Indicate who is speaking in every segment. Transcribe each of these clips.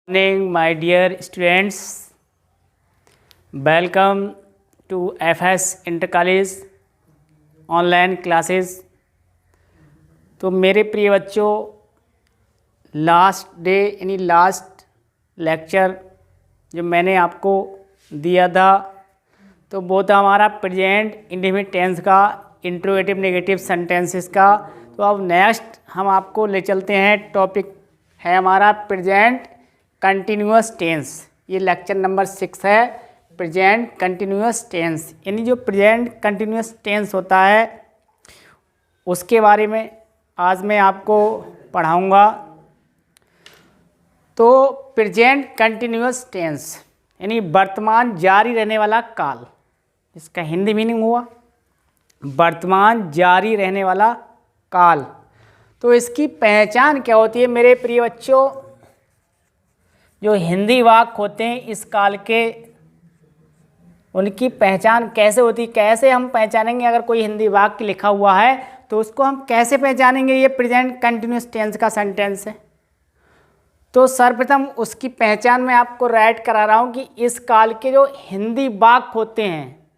Speaker 1: Morning, my dear students. Welcome to FS Inter College online classes. तो मेरे प्रिय बच्चों, लास्ट डे यानी लास्ट लेक्चर जो मैंने आपको दिया था तो वो था हमारा प्रेजेंट इंडेफिनिट टेंस का इंट्रोगेटिव नेगेटिव सेंटेंसेस का। तो अब नेक्स्ट हम आपको ले चलते हैं, टॉपिक है हमारा प्रेजेंट कंटिन्यूअस टेंस। ये लेक्चर नंबर 6 है, प्रेजेंट कंटिन्यूअस टेंस। यानी जो प्रेजेंट कंटिन्यूअस टेंस होता है उसके बारे में आज मैं आपको पढ़ाऊँगा। तो प्रेजेंट कंटिन्यूअस टेंस यानी वर्तमान जारी रहने वाला काल, इसका हिंदी मीनिंग हुआ वर्तमान जारी रहने वाला काल। तो इसकी पहचान क्या होती है मेरे प्रिय बच्चों? जो हिंदी वाक्य होते हैं इस काल के, उनकी पहचान कैसे होती, कैसे हम पहचानेंगे? अगर कोई हिंदी वाक्य लिखा हुआ है तो उसको हम कैसे पहचानेंगे ये प्रेजेंट कंटिन्यूअस टेंस का सेंटेंस है? तो सर्वप्रथम उसकी पहचान मैं आपको राइट करा रहा हूँ कि इस काल के जो हिंदी वाक्य होते हैं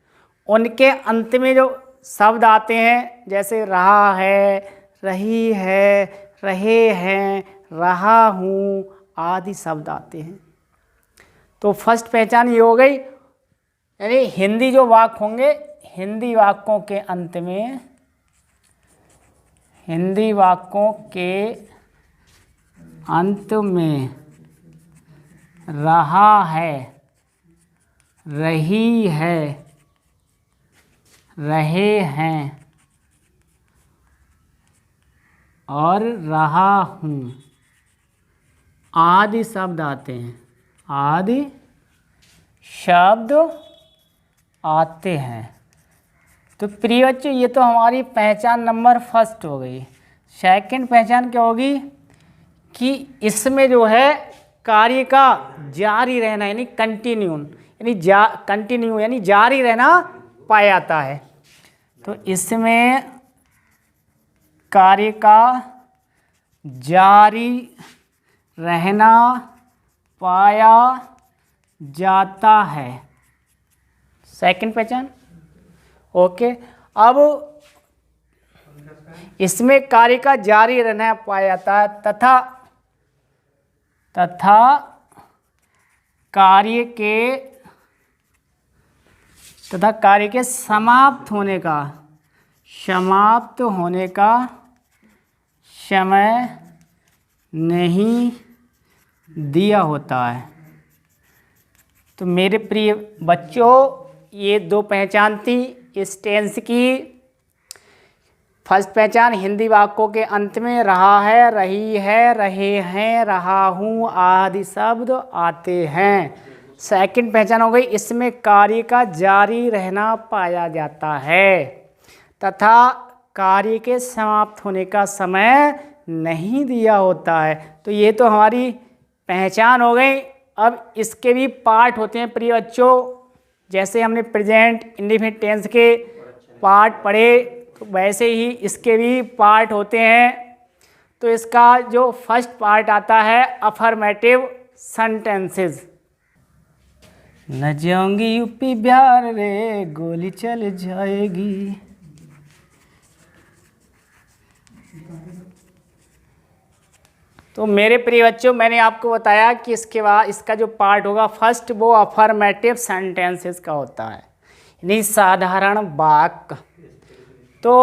Speaker 1: उनके अंत में जो शब्द आते हैं, जैसे रहा है, रही है, रहे हैं, रहा हूँ आदि शब्द आते हैं। तो फर्स्ट पहचान ये हो गई, यानी हिंदी जो वाक्य होंगे, हिंदी वाक्यों के अंत में, हिंदी वाक्यों के अंत में रहा है, रही है, रहे हैं और रहा हूँ आदि शब्द आते हैं, आदि शब्द आते हैं। तो प्रिय बच्चों, ये तो हमारी पहचान नंबर फर्स्ट हो गई। सेकंड पहचान क्या होगी कि इसमें जो है कार्य का जारी रहना यानी कंटिन्यू, यानी कंटिन्यू यानी जारी रहना पाया जाता है। तो इसमें कार्य का जारी रहना पाया जाता है, सेकंड पहचान। ओके, अब इसमें कार्य का जारी रहना पाया जाता है तथा कार्य के समाप्त होने का समय नहीं दिया होता है। तो मेरे प्रिय बच्चों, ये दो पहचान थी इस टेंस की। फर्स्ट पहचान, हिंदी वाक्यों के अंत में रहा है, रही है, रहे हैं, रहा हूँ आदि शब्द आते हैं। सेकंड पहचान हो गई, इसमें कार्य का जारी रहना पाया जाता है तथा कार्य के समाप्त होने का समय नहीं दिया होता है। तो ये तो हमारी पहचान हो गई। अब इसके भी पार्ट होते हैं प्रिय बच्चों, जैसे हमने प्रेजेंट इंडेफिनिट टेंस के पार्ट पढ़े तो वैसे ही इसके भी पार्ट होते हैं। तो इसका जो फर्स्ट पार्ट आता है अफर्मेटिव सेंटेंसेस। न जाऊंगी यूपी बिहार रे, गोली चल जाएगी। तो मेरे प्रिय बच्चों, मैंने आपको बताया कि इसके बाद इसका जो पार्ट होगा फर्स्ट, वो अफर्मेटिव सेंटेंसेस का होता है, यानी साधारण वाक्य। तो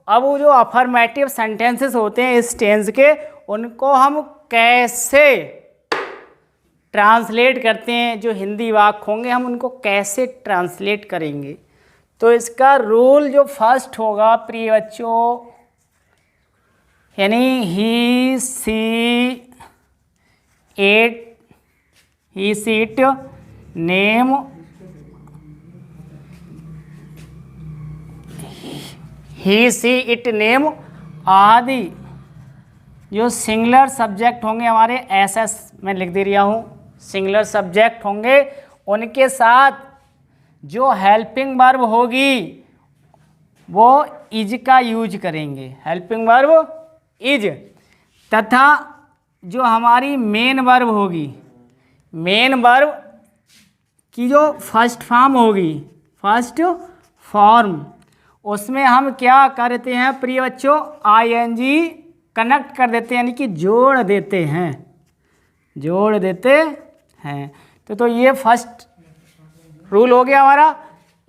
Speaker 1: अब वो जो अफर्मेटिव सेंटेंसेस होते हैं इस टेंस के, उनको हम कैसे ट्रांसलेट करते हैं, जो हिंदी वाक्य होंगे हम उनको कैसे ट्रांसलेट करेंगे? तो इसका रूल जो फर्स्ट होगा प्रिय बच्चों, यानी he she it name, he she it name आदि जो सिंगुलर सब्जेक्ट होंगे हमारे, एसएस में लिख दे रहा हूँ, सिंगुलर सब्जेक्ट होंगे, उनके साथ जो हेल्पिंग वर्ब होगी वो इज का यूज करेंगे, हेल्पिंग वर्ब इज, तथा जो हमारी मेन वर्ब होगी मेन वर्ब की जो फर्स्ट फॉर्म होगी, फर्स्ट फॉर्म, उसमें हम क्या करते हैं प्रिय बच्चों, आईएनजी कनेक्ट कर देते हैं, यानी कि जोड़ देते हैं, जोड़ देते हैं। तो ये फर्स्ट रूल हो गया हमारा।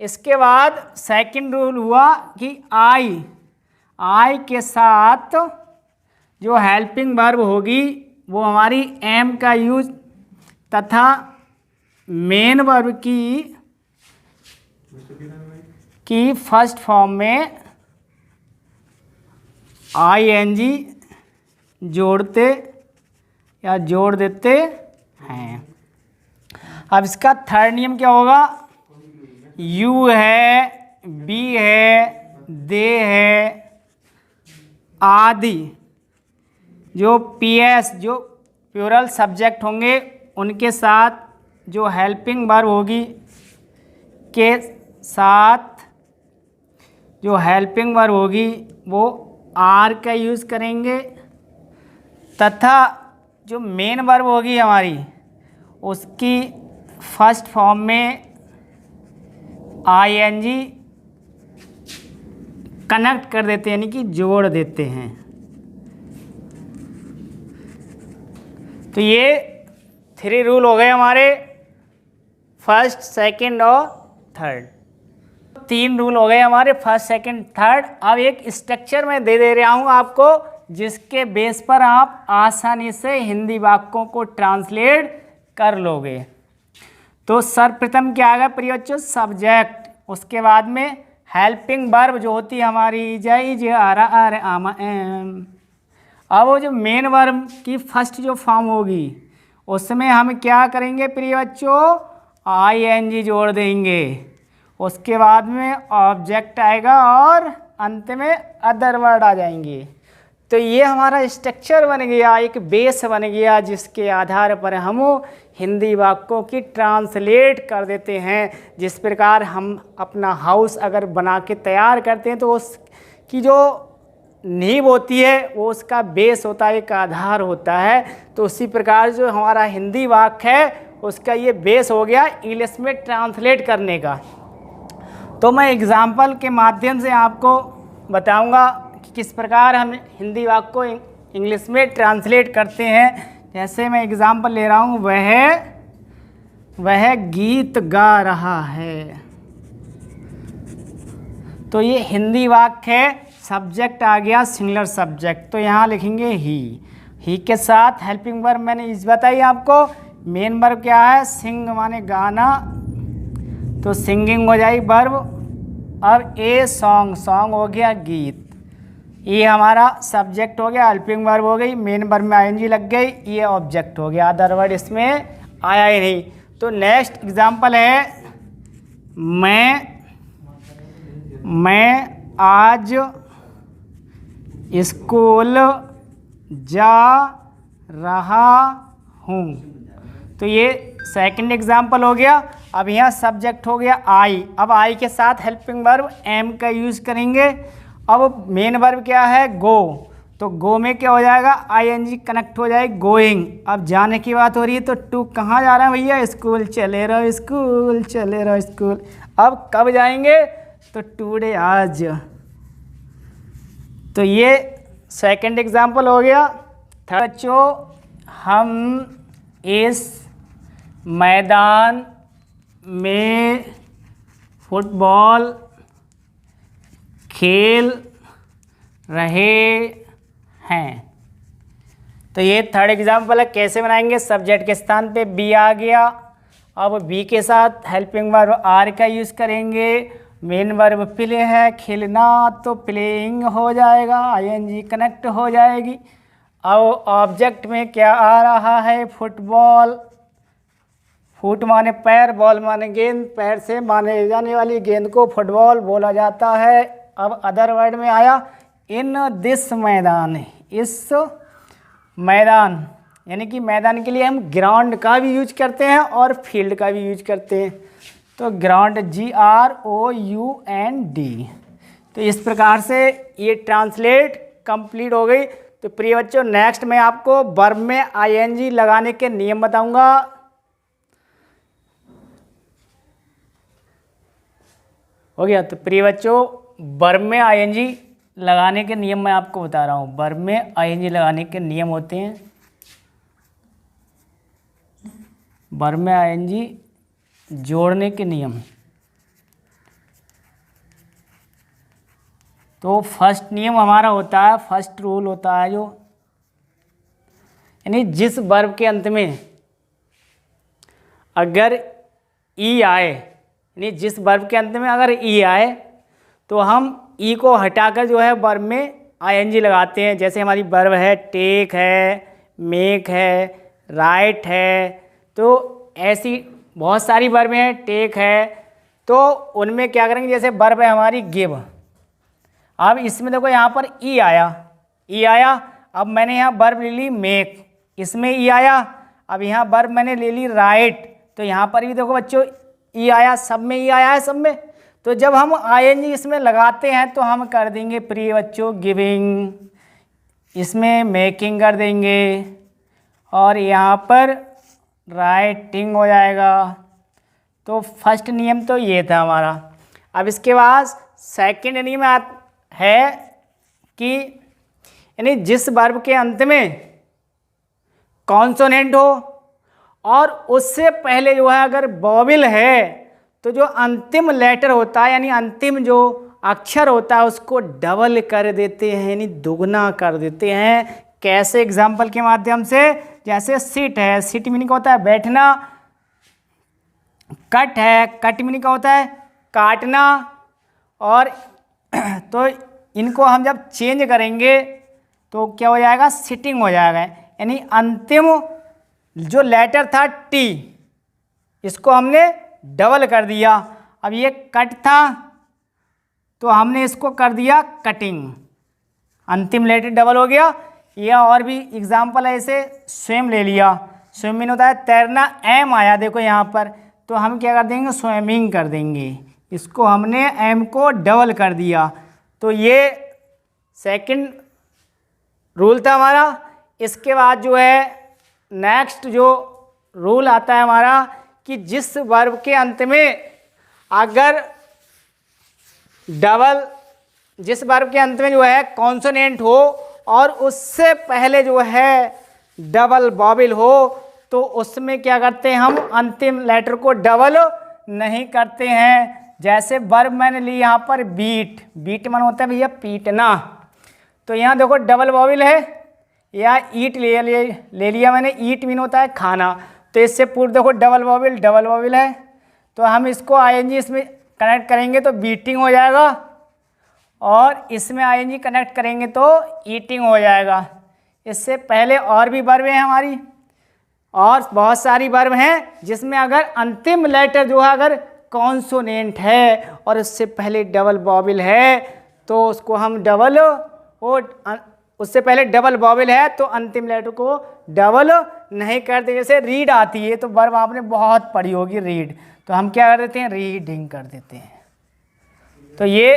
Speaker 1: इसके बाद सेकंड रूल हुआ कि आई के साथ जो हेल्पिंग वर्ब होगी वो हमारी एम का यूज तथा मेन वर्ब की फर्स्ट फॉर्म में आईएनजी जोड़ते या जोड़ देते हैं। अब इसका थर्ड नियम क्या होगा, यू है, बी है, दे है आदि जो पीएस जो प्लूरल सब्जेक्ट होंगे उनके साथ जो हेल्पिंग वर्ब होगी के साथ जो हेल्पिंग वर्ब होगी वो आर का यूज़ करेंगे तथा जो मेन वर्ब होगी हमारी उसकी फर्स्ट फॉर्म में आईएनजी कनेक्ट कर देते हैं, यानी कि जोड़ देते हैं। तो ये 3 रूल हो गए हमारे, फर्स्ट, सेकंड और थर्ड। 3 रूल हो गए हमारे, फर्स्ट, सेकंड, थर्ड। अब एक स्ट्रक्चर मैं दे रहा हूँ आपको, जिसके बेस पर आप आसानी से हिंदी वाक्यों को ट्रांसलेट कर लोगे। तो सर्वप्रथम क्या आएगा प्रिय बच्चों, सब्जेक्ट, उसके बाद में हेल्पिंग वर्ब जो होती है हमारी जय जे आर आमा एम। अब वो जो मेन वर्ब की फर्स्ट जो फॉर्म होगी उसमें हम क्या करेंगे प्रिय बच्चों, आईएनजी जोड़ देंगे, उसके बाद में ऑब्जेक्ट आएगा और अंत में अदर वर्ड आ जाएंगे। तो ये हमारा स्ट्रक्चर बन गया, एक बेस बन गया, जिसके आधार पर हम हिंदी वाक्यों की ट्रांसलेट कर देते हैं। जिस प्रकार हम अपना हाउस अगर बना के तैयार करते हैं तो उसकी जो नींव होती है वो उसका बेस होता है, एक आधार होता है। तो उसी प्रकार जो हमारा हिंदी वाक्य है उसका ये बेस हो गया इंग्लिश में ट्रांसलेट करने का। तो मैं एग्जाम्पल के माध्यम से आपको बताऊंगा कि किस प्रकार हम हिंदी वाक्य को इंग्लिश में ट्रांसलेट करते हैं। जैसे मैं एग्जाम्पल ले रहा हूँ, वह गीत गा रहा है। तो ये हिंदी वाक्य है, सब्जेक्ट आ गया सिंगुलर सब्जेक्ट, तो यहाँ लिखेंगे ही के साथ हेल्पिंग वर्ब मैंने इस बताई आपको। मेन वर्ब क्या है, सिंग माने गाना, तो सिंगिंग हो जाएगी वर्ब। अब ए सॉन्ग हो गया गीत, ये हमारा सब्जेक्ट हो गया, हेल्पिंग वर्ब हो गई, मेन वर्ब में आईएनजी लग गई, ये ऑब्जेक्ट हो गया, अदर वर्ड इसमें आया ही नहीं। तो नेक्स्ट एग्जांपल है, मैं आज स्कूल जा रहा हूँ। तो ये सेकंड एग्जांपल हो गया। अब यहाँ सब्जेक्ट हो गया आई, अब आई के साथ हेल्पिंग वर्ब एम का यूज़ करेंगे। अब मेन वर्ब क्या है, गो, तो गो में क्या हो जाएगा, आईएनजी कनेक्ट हो जाएगी, गोइंग। अब जाने की बात हो रही है तो टू कहाँ जा रहे हैं भैया, स्कूल चले रहो, स्कूल चले रहो, स्कूल। अब कब जाएंगे, तो टुडे, आज। तो ये सेकंड एग्जांपल हो गया। थर्ड बच्चों, हम इस मैदान में फुटबॉल खेल रहे हैं। तो ये थर्ड एग्जांपल है, कैसे बनाएंगे, सब्जेक्ट के स्थान पे बी आ गया, अब बी के साथ हेल्पिंग वर्ब आर का यूज़ करेंगे। मेन वर्ब प्ले है, खेलना, तो प्लेइंग हो जाएगा, आईएनजी कनेक्ट हो जाएगी। अब ऑब्जेक्ट में क्या आ रहा है, फुटबॉल, फुट माने पैर, बॉल माने गेंद, पैर से माने जाने वाली गेंद को फुटबॉल बोला जाता है। अब अदर वर्ड में आया इन दिस मैदान, इस मैदान, यानी कि मैदान के लिए हम ग्राउंड का भी यूज करते हैं और फील्ड का भी यूज करते हैं। तो ग्राउंड GROUND। तो इस प्रकार से ये ट्रांसलेट कंप्लीट हो गई। तो प्रिय बच्चों, नेक्स्ट मैं आपको वर्ब में आईएनजी लगाने के नियम बताऊंगा। हो गया। तो प्रिय बच्चों, वर्ब में आईएनजी लगाने के नियम मैं आपको बता रहा हूँ। वर्ब में आईएनजी लगाने के नियम होते हैं। वर्ब में आईएनजी जोड़ने के नियम। तो फर्स्ट नियम हमारा होता है, फर्स्ट रूल होता है जो, यानी जिस वर्ब के अंत में अगर ई आए, यानी जिस वर्ब के अंत में अगर ई आए तो हम ई को हटाकर जो है वर्ब में आईएनजी लगाते हैं। जैसे हमारी वर्ब है टेक है, मेक है, राइट है, तो ऐसी बहुत सारी वर्ब हैं। टेक है तो उनमें क्या करेंगे, जैसे वर्ब है हमारी गिव, अब इसमें देखो यहाँ पर ई आया, ई आया, अब मैंने यहाँ वर्ब ले ली मेक, इसमें ई आया, अब यहाँ वर्ब मैंने ले ली राइट, तो यहाँ पर भी देखो बच्चों ई आया, सब में ई आया है, सब में। तो जब हम आईएनजी इसमें लगाते हैं तो हम कर देंगे प्रिय बच्चों गिविंग, इसमें मेकिंग कर देंगे, और यहाँ पर राइटिंग हो जाएगा। तो फर्स्ट नियम तो ये था हमारा। अब इसके बाद सेकंड नियम है कि यानी जिस वर्ब के अंत में कॉन्सोनेंट हो और उससे पहले जो है अगर वॉवेल है तो जो अंतिम लेटर होता है, यानी अंतिम जो अक्षर होता है उसको डबल कर देते हैं, यानी दुगना कर देते हैं। कैसे? एग्जाम्पल के माध्यम से, जैसे सिट है, सिट मीनिंग का होता है बैठना, कट है, कट मीनिंग का होता है काटना, और तो इनको हम जब चेंज करेंगे तो क्या हो जाएगा, सिटिंग हो जाएगा। यानी अंतिम जो लेटर था टी, इसको हमने डबल कर दिया। अब ये कट था तो हमने इसको कर दिया कटिंग, अंतिम लेटर डबल हो गया। या और भी एग्जाम्पल है, ऐसे स्विम ले लिया, स्विमिंग होता है तैरना, एम आया देखो यहाँ पर, तो हम क्या कर देंगे, स्विमिंग कर देंगे, इसको हमने एम को डबल कर दिया। तो ये सेकंड रूल था हमारा। इसके बाद जो है नेक्स्ट जो रूल आता है हमारा कि जिस वर्ब के अंत में अगर डबल, जिस वर्ब के अंत में जो है कॉन्सोनेंट हो और उससे पहले जो है डबल वॉवेल हो, तो उसमें क्या करते हैं, हम अंतिम लेटर को डबल नहीं करते हैं। जैसे वर्ब मैंने ली यहाँ पर बीट, बीट मन होता है भैया पीटना, तो यहाँ देखो डबल वॉवेल है, या ईट ले लिया मैंने, ईट मीन होता है खाना, तो इससे पूर्व देखो डबल वॉवेल है, तो हम इसको आईएनजी इसमें कनेक्ट करेंगे तो बीटिंग हो जाएगा, और इसमें आईएनजी कनेक्ट करेंगे तो ईटिंग हो जाएगा। इससे पहले और भी वर्ब हैं हमारी, और बहुत सारी वर्ब हैं जिसमें अगर अंतिम लेटर जो है अगर कॉन्सोनेंट है और उससे पहले डबल वॉवेल है तो उसको हम डबल, और उससे पहले डबल वॉवेल है तो अंतिम लेटर को डबल नहीं करते। जैसे रीड आती है तो वर्ब आपने बहुत पढ़ी होगी रीड, तो हम क्या कर देते हैं, रीडिंग कर देते हैं। तो ये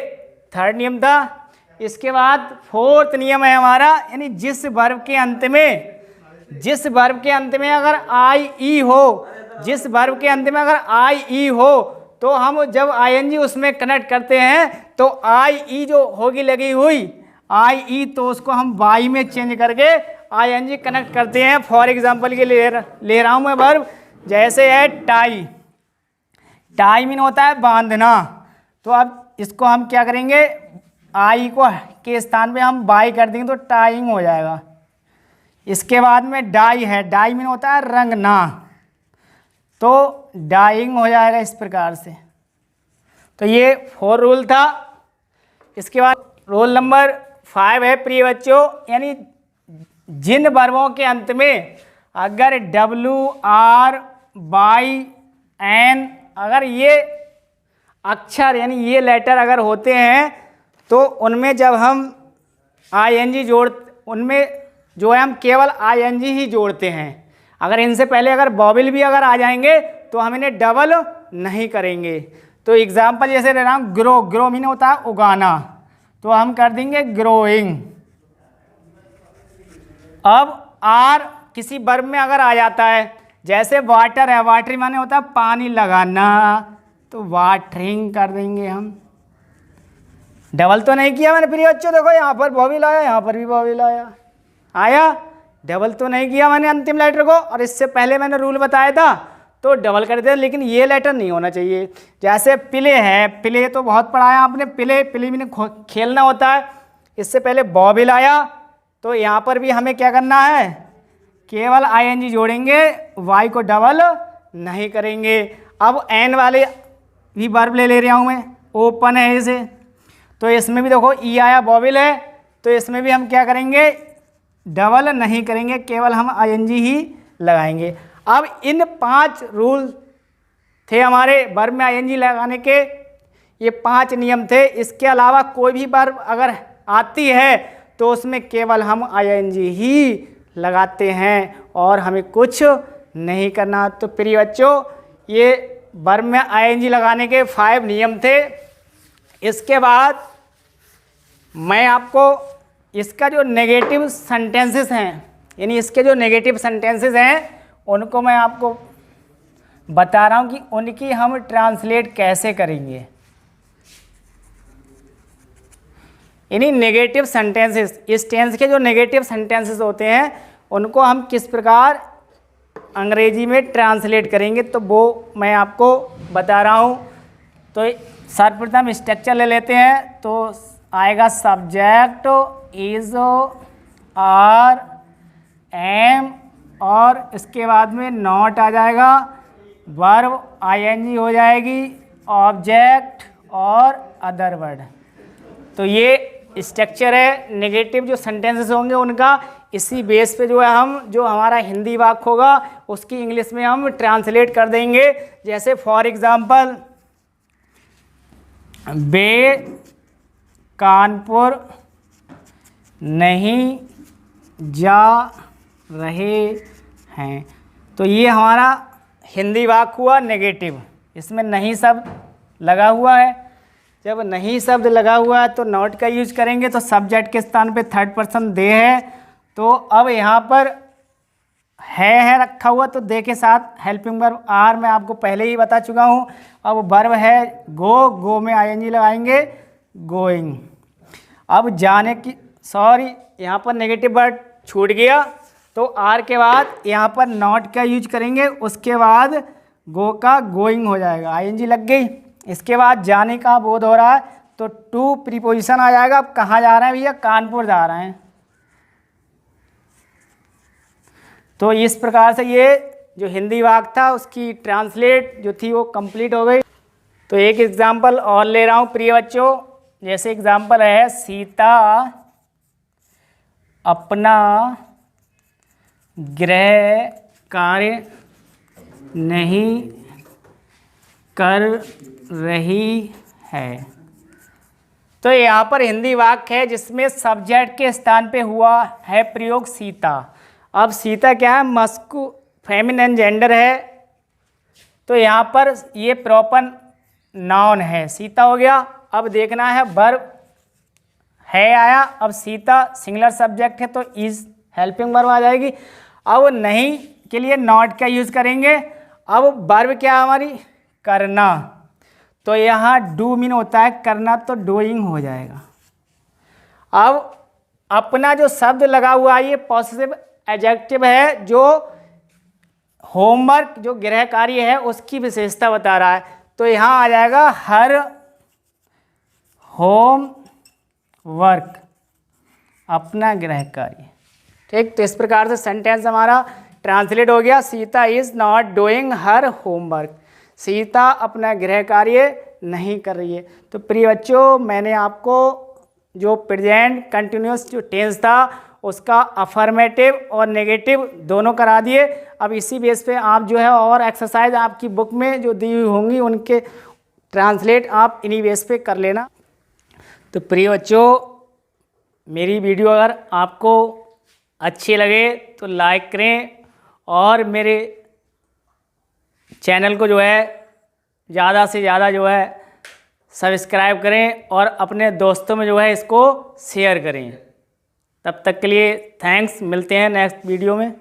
Speaker 1: थर्ड नियम था। इसके बाद फोर्थ नियम है हमारा, यानी जिस वर्ब के अंत में, जिस वर्ब के अंत में अगर आई ई हो, जिस वर्ब के अंत में अगर आई ई हो तो हम जब आईएनजी उसमें कनेक्ट करते हैं तो आई ई जो होगी लगी हुई आई ई, तो उसको हम वाई में चेंज करके आईएनजी कनेक्ट करते हैं। फॉर एग्जांपल के लिए ले रहा हूँ मैं वर्ब, जैसे है टाई, टाई मीन होता है बांधना, तो अब इसको हम क्या करेंगे, आई को के स्थान पे हम बाई कर देंगे तो टाइंग हो जाएगा। इसके बाद में डाई है, डाई मीन होता है रंगना, तो डाइंग हो जाएगा इस प्रकार से। तो ये 4 रूल था। इसके बाद रूल नंबर 5 है प्रिय बच्चों, यानी जिन वर्बों के अंत में अगर डब्ल्यू आर वाई एन, अगर ये अक्षर यानी ये लेटर अगर होते हैं तो उनमें जब हम आईएनजी उनमें जो है हम केवल आईएनजी ही जोड़ते हैं। अगर इनसे पहले अगर वॉवेल भी अगर आ जाएंगे तो हम इन्हें डबल नहीं करेंगे। तो एग्जाम्पल जैसे ले रहा हूँ, ग्रो, ग्रो मीन होता है उगाना, तो हम कर देंगे ग्रोइंग। अब आर किसी वर्ब में अगर आ जाता है, जैसे वाटर है, वाटर माने होता है पानी लगाना, तो वाटरिंग कर देंगे हम। डबल तो नहीं किया मैंने प्रिय बच्चों, देखो यहाँ पर बॉबिल आया, यहाँ पर भी बॉबिल आया, डबल तो नहीं किया मैंने अंतिम लेटर को। और इससे पहले मैंने रूल बताया था तो डबल कर दिया, लेकिन ये लेटर नहीं होना चाहिए। जैसे प्ले है, प्ले तो बहुत पढ़ाया आपने, प्ले प्ले भी खेलना होता है। इससे पहले बॉबिल आया तो यहाँ पर भी हमें क्या करना है, केवल आईएनजी जोड़ेंगे, वाई को डबल नहीं करेंगे। अब एन वाले भी वर्ब ले रहा हूँ मैं, ओपन है इसे, तो इसमें भी देखो ई आया, बॉबिल है, तो इसमें भी हम क्या करेंगे, डबल नहीं करेंगे, केवल हम आईएनजी ही लगाएंगे। अब इन 5 रूल थे हमारे वर्ब में आईएनजी लगाने के, ये 5 नियम थे। इसके अलावा कोई भी वर्ब अगर आती है तो उसमें केवल हम आईएनजी ही लगाते हैं और हमें कुछ नहीं करना। तो प्रिय बच्चों, ये वर्ब में आईएनजी लगाने के 5 नियम थे। इसके बाद मैं आपको इसका जो नेगेटिव सेंटेंसेस हैं, यानी इसके जो नेगेटिव सेंटेंसेस हैं उनको मैं आपको बता रहा हूं कि उनकी हम ट्रांसलेट कैसे करेंगे। यानी नेगेटिव सेंटेंसेस, इस टेंस के जो नेगेटिव सेंटेंसेस होते हैं उनको हम किस प्रकार अंग्रेजी में ट्रांसलेट करेंगे, तो वो मैं आपको बता रहा हूं। तो सर्वप्रथम स्ट्रक्चर ले लेते हैं। तो आएगा सब्जेक्ट इज, आर, एम, और इसके बाद में नॉट आ जाएगा, वर्ब आईएनजी हो जाएगी, ऑब्जेक्ट और अदर वर्ड। तो ये स्ट्रक्चर है। नेगेटिव जो सेंटेंसेस होंगे उनका इसी बेस पे जो है हम, जो हमारा हिंदी वाक्य होगा उसकी इंग्लिश में हम ट्रांसलेट कर देंगे। जैसे फॉर एग्जांपल, वे कानपुर नहीं जा रहे हैं, तो ये हमारा हिंदी वाक्य हुआ नेगेटिव। इसमें नहीं शब्द लगा हुआ है। जब नहीं शब्द लगा हुआ है तो नॉट का यूज करेंगे, तो सब्जेक्ट के स्थान पे थर्ड पर्सन दे है। तो अब यहाँ पर है रखा हुआ, तो दे के साथ हेल्पिंग वर्ब आर मैं आपको पहले ही बता चुका हूँ। अब वर्ब है गो, गो में आईएनजी लगाएंगे, गोइंग। अब जाने की, सॉरी यहाँ पर नेगेटिव वर्ड छूट गया, तो आर के बाद यहाँ पर नॉट का यूज करेंगे, उसके बाद गो का गोइंग हो जाएगा, आईएनजी लग गई। इसके बाद जाने का बोध हो रहा है तो टू प्रीपोजिशन आ जाएगा। अब कहाँ जा रहे हैं भैया, कानपुर जा रहे हैं। तो इस प्रकार से ये जो हिंदी वाक्य था उसकी ट्रांसलेट जो थी वो कंप्लीट हो गई। तो एक एग्जांपल और ले रहा हूँ प्रिय बच्चों। जैसे एग्जांपल है, सीता अपना गृह कार्य नहीं कर रही है। तो यहाँ पर हिंदी वाक्य है जिसमें सब्जेक्ट के स्थान पे हुआ है प्रयोग सीता। अब सीता क्या है, मस्कु फेमिनिन जेंडर है, तो यहाँ पर ये प्रॉपर नाउन है, सीता हो गया। अब देखना है वर्ब है आया, अब सीता सिंगुलर सब्जेक्ट है तो इज हेल्पिंग वर्ब आ जाएगी। अब नहीं के लिए नॉट का यूज करेंगे। अब वर्ब क्या हमारी, करना, तो यहाँ डू मीन होता है करना, तो डूइंग हो जाएगा। अब अपना जो शब्द लगा हुआ है ये पॉसेसिव एडजेक्टिव है, जो होमवर्क जो गृह कार्य है उसकी विशेषता बता रहा है, तो यहाँ आ जाएगा हर होम वर्क, अपना गृह कार्य। ठीक, तो इस प्रकार से सेंटेंस हमारा ट्रांसलेट हो गया, Sita is not doing her homework, Sita अपना गृह कार्य नहीं कर रही है। तो प्रिय बच्चों, मैंने आपको जो प्रेजेंट कंटिन्यूअस जो टेंस था उसका अफर्मेटिव और नेगेटिव दोनों करा दिए। अब इसी बेस पे आप जो है और एक्सरसाइज आपकी बुक में जो दी हुई होंगी उनके ट्रांसलेट आप इन्हीं बेस पे कर लेना। तो प्रिय बच्चों, मेरी वीडियो अगर आपको अच्छी लगे तो लाइक करें और मेरे चैनल को जो है ज़्यादा से ज़्यादा जो है सब्सक्राइब करें और अपने दोस्तों में जो है इसको शेयर करें। तब तक के लिए थैंक्स, मिलते हैं नेक्स्ट वीडियो में।